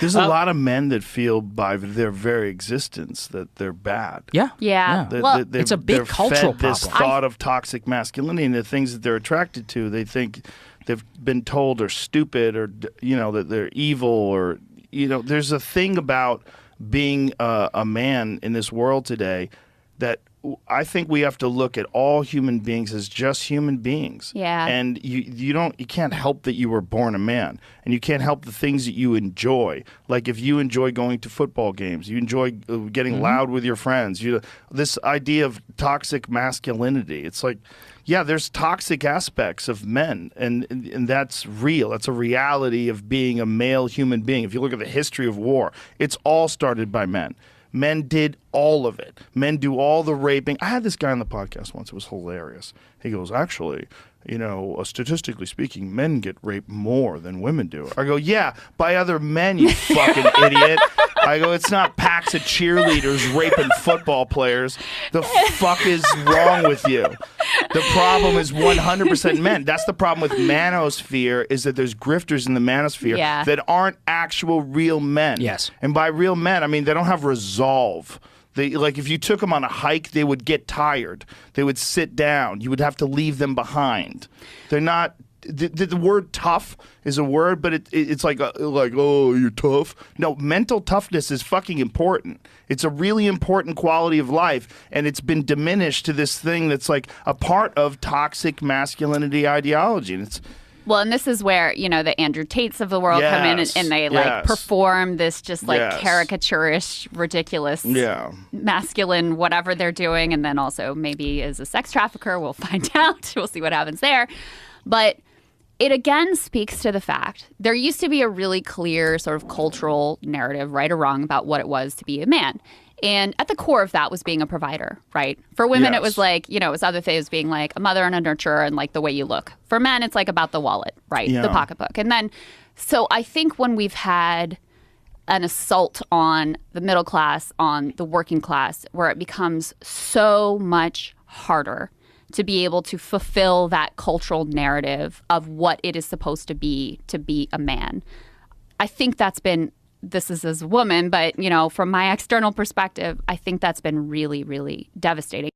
There's a lot of men that feel by their very existence that they're bad. Yeah. Well, it's a big cultural fed this problem. thought of toxic masculinity, and the things that they're attracted to, they think they've been told are stupid, or that they're evil, or there's a thing about being a man in this world today that I think we have to look at all human beings as just human beings. Yeah. And you can't help that you were born a man, and you can't help the things that you enjoy. Like if you enjoy going to football games, you enjoy getting loud with your friends. This idea of toxic masculinity, it's like, yeah, there's toxic aspects of men, and that's real. That's a reality of being a male human being. If you look at the history of war, it's all started by men. Men did all of it. Men do all the raping. I had this guy on the podcast once. It was hilarious. He goes, actually, statistically speaking, men get raped more than women do. I go, yeah, by other men, you fucking idiot. I go, it's not packs of cheerleaders raping football players. The fuck is wrong with you? The problem is 100% men. That's the problem with manosphere, is that there's grifters in the manosphere that aren't actual real men. Yes. And by real men, I mean they don't have resolve. Like if you took them on a hike, they would get tired. They would sit down. You would have to leave them behind. They're not. The word tough is a word, but it's like oh, you're tough. No, mental toughness is fucking important. It's a really important quality of life, and it's been diminished to this thing that's like a part of toxic masculinity ideology. And it's Well, and this is where, the Andrew Tates of the world come in and they perform this just caricaturish, ridiculous, masculine, whatever they're doing. And then also maybe is a sex trafficker. We'll find out. We'll see what happens there. But it again speaks to the fact there used to be a really clear sort of cultural narrative, right or wrong, about what it was to be a man. And at the core of that was being a provider, right? For women, it was like, it was other things, being like a mother and a nurturer and like the way you look. For men, it's like about the wallet, right? Yeah. The pocketbook. And then, so I think when we've had an assault on the middle class, on the working class, where it becomes so much harder to be able to fulfill that cultural narrative of what it is supposed to be a man. I think that's been, this is as a woman, but, from my external perspective, I think that's been really, really devastating.